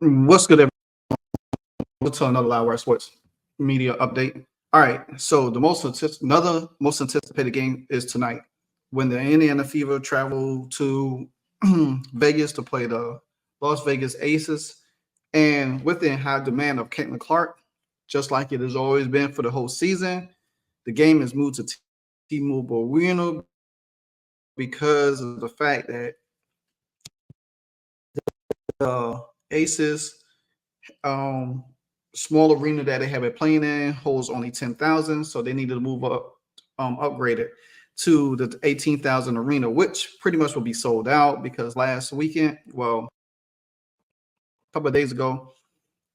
What's good, everyone? Welcome to another LiveWire Sports Media update. All right, so the another most anticipated game is tonight when the Indiana Fever travel to Vegas to play the Las Vegas Aces, and with the high demand of Caitlin Clark, just like it has always been for the whole season, the game is moved to T-Mobile Arena because of the fact that the Aces um small arena that they have it playing in holds only 10,000, so they needed to move up, upgrade it to the 18,000 arena, which pretty much will be sold out because last weekend, well, a couple of days ago,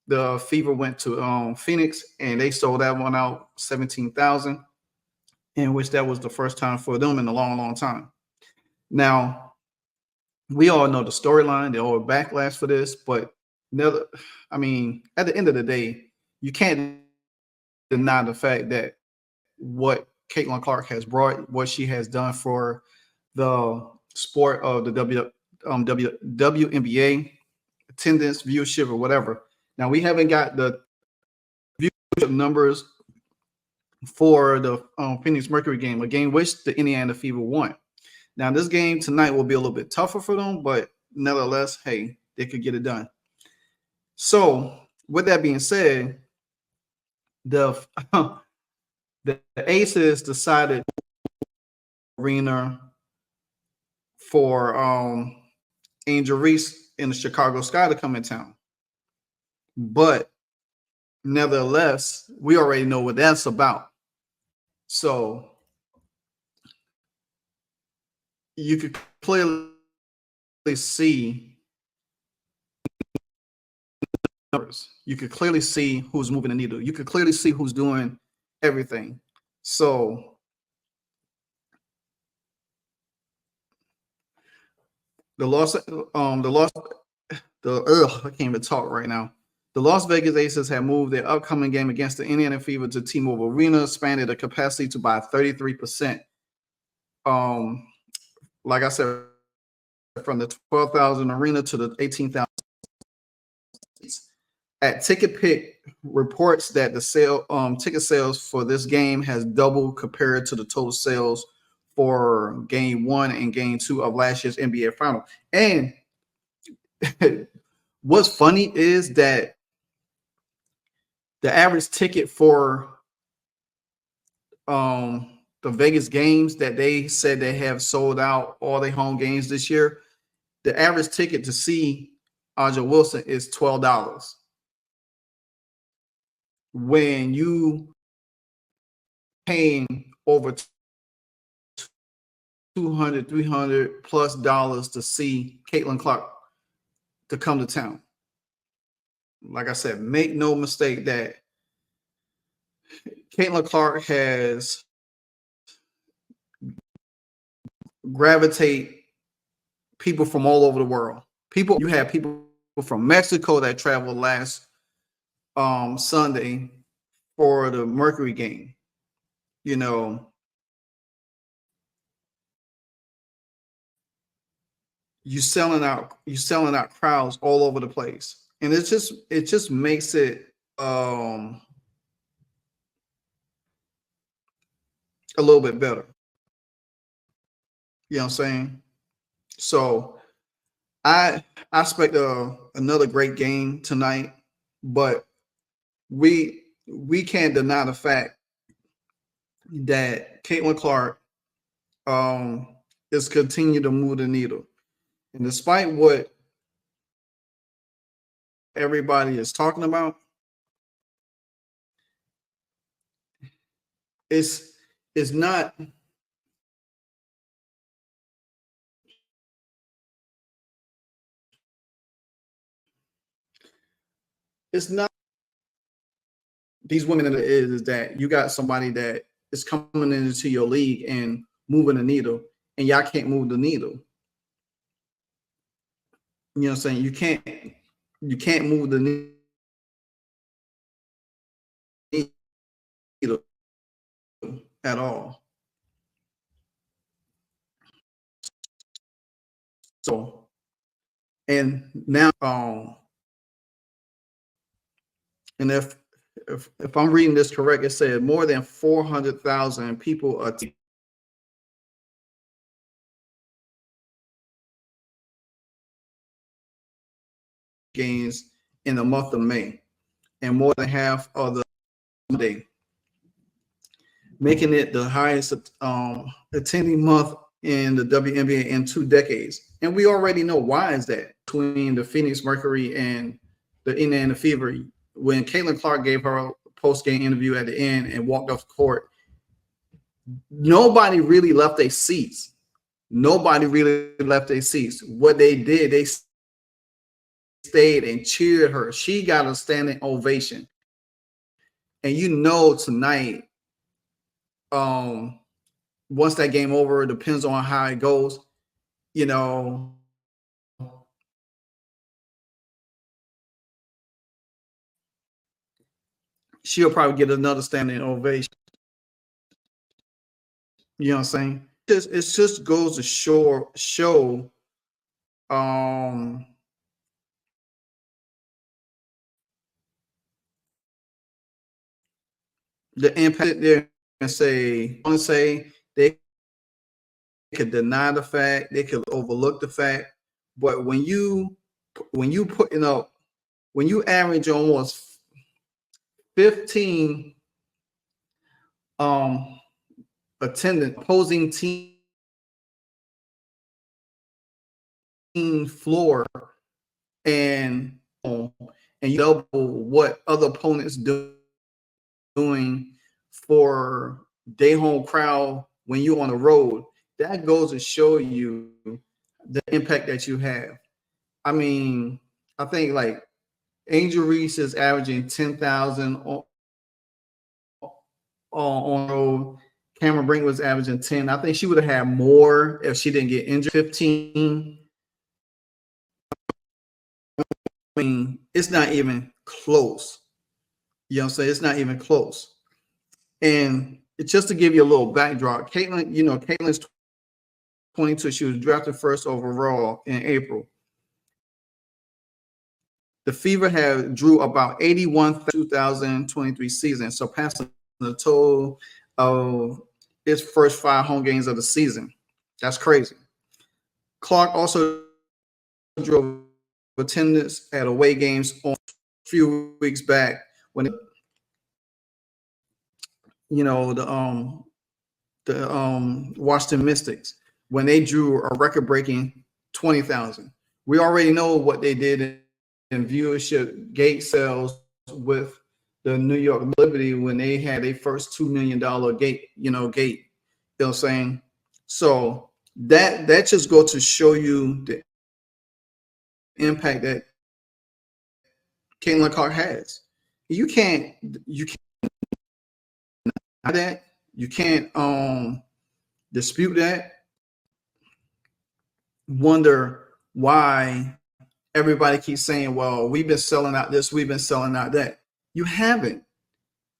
the Fever went to Phoenix and they sold that one out 17,000, in which that was the first time for them in a long, long time. Now, we all know the storyline, the all backlash for this, but never, I mean, at the end of the day, you can't deny the fact that what Caitlin Clark has brought, what she has done for the sport of the WNBA attendance, viewership, or whatever. Now we haven't got the viewership numbers for the Phoenix Mercury game, a game which the Indiana Fever won. Now this game tonight will be a little bit tougher for them, but nevertheless, hey, they could get it done. So with that being said, the the Aces decided arena for Angel Reese in the Chicago Sky to come in town. But nevertheless, we already know what that's about. So you could clearly see numbers. You could clearly see who's moving the needle. You could clearly see who's doing everything. So the loss, I can't even talk right now. The Las Vegas Aces have moved their upcoming game against the Indiana Fever to T-Mobile Arena, expanded the capacity to by 33%. Like I said, from the 12,000 arena to the 18,000. At Ticket Pick reports that the ticket sales for this game has doubled compared to the total sales for game 1 and game 2 of last year's NBA final. And what's funny is that the average ticket for the Vegas games that they said they have sold out all their home games this year, the average ticket to see Aja Wilson is $12. When you paying over 200, 300 plus dollars to see Caitlin Clark to come to town. Like I said, make no mistake that Caitlin Clark has gravitate people from all over the world. You have people from Mexico that traveled last Sunday for the Mercury game. You know, you selling out crowds all over the place, and it just makes it a little bit better. You know what I'm saying? So I expect another great game tonight, but we can't deny the fact that Caitlin Clark is continue to move the needle, and despite what everybody is talking about, it's it's not it's not these women that it is that you got somebody that is coming into your league and moving the needle, and y'all can't move the needle. You know what I'm saying? You can't move the needle at all. So and now And if I'm reading this correct, it said more than 400,000 people attend games in the month of May, and more than half of the day, making it the highest attending month in the WNBA in 2 decades. And we already know why is that between the Phoenix Mercury and the Indiana Fever. When Caitlin Clark gave her post-game interview at the end and walked off the court, nobody really left their seats. Nobody really left their seats. What they did, they stayed and cheered her. She got a standing ovation. And you know tonight, once that game over, it depends on how it goes. You know, she'll probably get another standing ovation. You know what I'm saying? It just goes to show the impact there and say, I want to say they could deny the fact, they could overlook the fact, but when you putting up, when you average almost 15 attendant opposing team floor and you double what other opponents doing for day home crowd when you're on the road, that goes to show you the impact that you have. I mean, I think like Angel Reese is averaging 10,000 on road. Cameron Brink was averaging 10. I think she would have had more if she didn't get injured. 15. I mean, it's not even close. You know what I'm saying? It's not even close. And it's just to give you a little backdrop. Caitlin's 22. She was drafted first overall in April. The Fever drew about 81 2023 season, surpassing the total of its first 5 home games of the season. That's crazy. Clark also drove attendance at away games on a few weeks back when the Washington Mystics, when they drew a record-breaking 20,000. We already know what they did in viewership gate sales with the New York Liberty when they had their first $2 million gate. You know what I'm saying? So that just goes to show you the impact that Caitlin Clark has. You can't that. You can't dispute that. Wonder why everybody keeps saying, well, we've been selling out this, we've been selling out that. You haven't.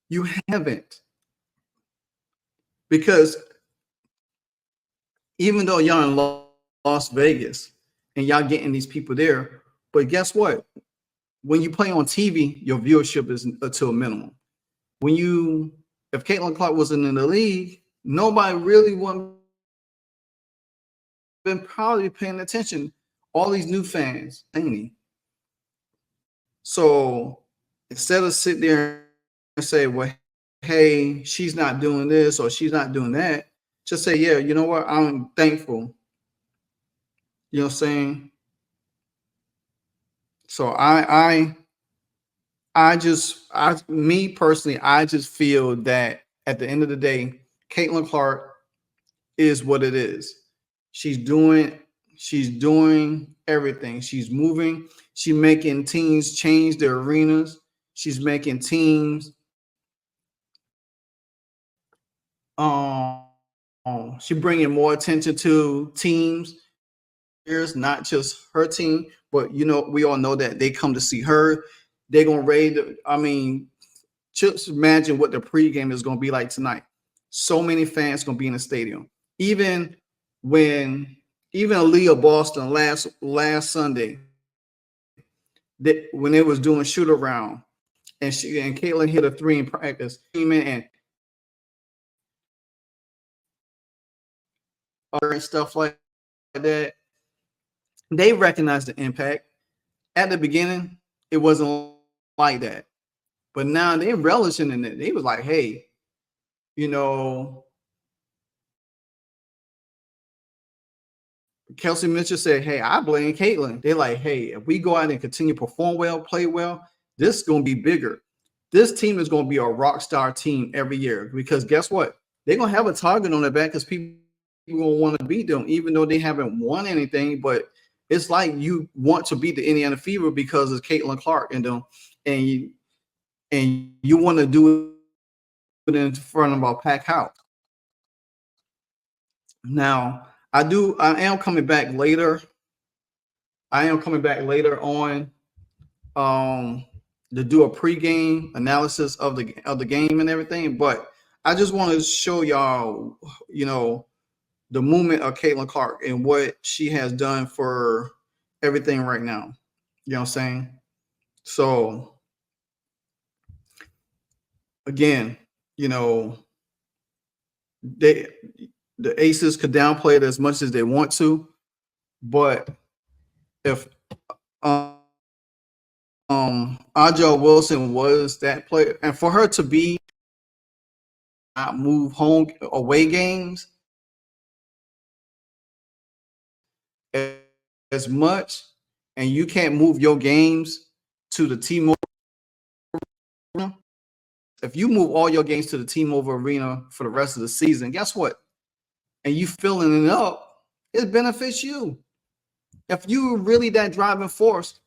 You haven't. Because even though y'all in Las Vegas and y'all getting these people there, but guess what? When you play on TV, your viewership is to a minimum. If Caitlin Clark wasn't in the league, nobody really wouldn't been probably paying attention. All these new fans, ain't. So instead of sit there and say, well, hey, she's not doing this or she's not doing that, just say, yeah, you know what? I'm thankful. You know what I'm saying? So me personally, I just feel that at the end of the day, Caitlin Clark is what it is. She's doing everything. She's moving. She's making teams change their arenas. She's making teams. She's bringing more attention to teams. Not just her team, but we all know that they come to see her. They're gonna raid. I mean, just imagine what the pregame is gonna be like tonight. So many fans gonna be in the stadium. Even Aaliyah Boston last Sunday, when they was doing shoot around, and Caitlin hit a 3 in practice, and stuff like that. They recognized the impact. At the beginning, it wasn't like that, but now they're relishing in it. They was like, hey, you know, Kelsey Mitchell said, hey, I blame Caitlin. They're like, hey, if we go out and continue to perform well, play well, this is going to be bigger. This team is going to be a rock star team every year, because guess what? They're going to have a target on their back because people will want to beat them, even though they haven't won anything. But it's like you want to beat the Indiana Fever because it's Caitlin Clark and them, and you want to do it in front of a packed house. Now, I am coming back later. I am coming back later on to do a pregame analysis of the game and everything. But I just want to show y'all, the movement of Caitlin Clark and what she has done for everything right now. You know what I'm saying? So again, the Aces could downplay it as much as they want to, but if Aja Wilson was that player, and for her to be not move home away games as much, and you can't move your games to the T-Mobile. If you move all your games to the T-Mobile Arena for the rest of the season, guess what? And you filling it up, it benefits you. If you really that driving force,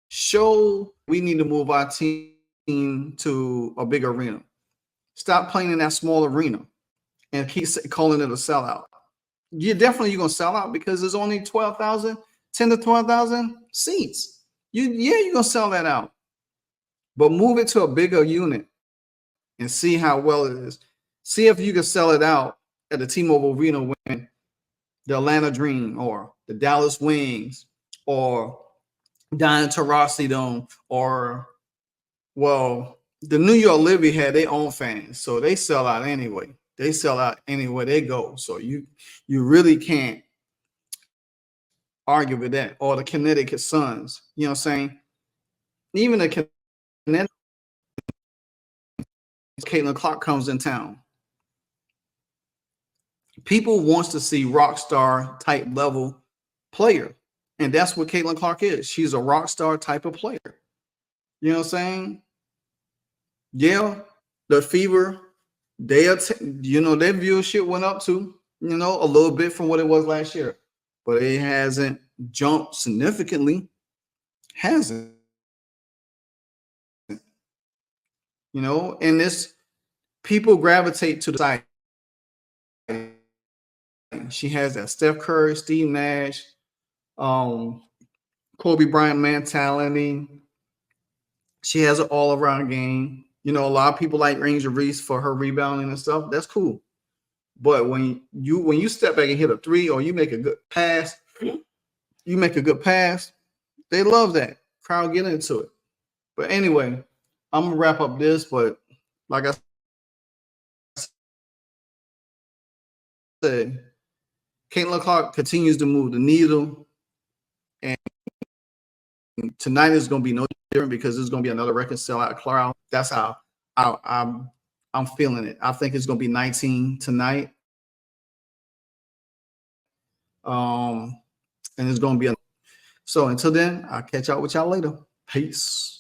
show we need to move our team to a big arena. Stop playing in that small arena and keep calling it a sellout. You're going to sell out because there's only 10 to 12,000 seats. You're going to sell that out. But move it to a bigger unit and see how well it is. See if you can sell it out at the T-Mobile Arena when the Atlanta Dream or the Dallas Wings or Diane Taurasi Dome or, well, the New York Liberty had their own fans, so they sell out anyway. They sell out anywhere they go. So you really can't argue with that. Or the Connecticut Suns, you know what I'm saying? Even the Connecticut, Caitlin Clark comes in town. People wants to see rock star type level player. And that's what Caitlin Clark is. She's a rock star type of player. You know what I'm saying? Yeah, the Fever, their viewership went up too, a little bit from what it was last year. But it hasn't jumped significantly. Hasn't. And this people gravitate to the side. She has that Steph Curry, Steve Nash, Kobe Bryant mentality. She has an all-around game. A lot of people like Reese for her rebounding and stuff. That's cool. But when you step back and hit a three or you make a good pass, they love that. Crowd get into it. But anyway, I'm going to wrap up this. But like I said, Caitlin Clark continues to move the needle. And tonight is going to be no different because it's going to be another record sellout crowd. That's how I'm feeling it. I think it's going to be 19 tonight. And it's going to be so until then, I'll catch up with y'all later. Peace.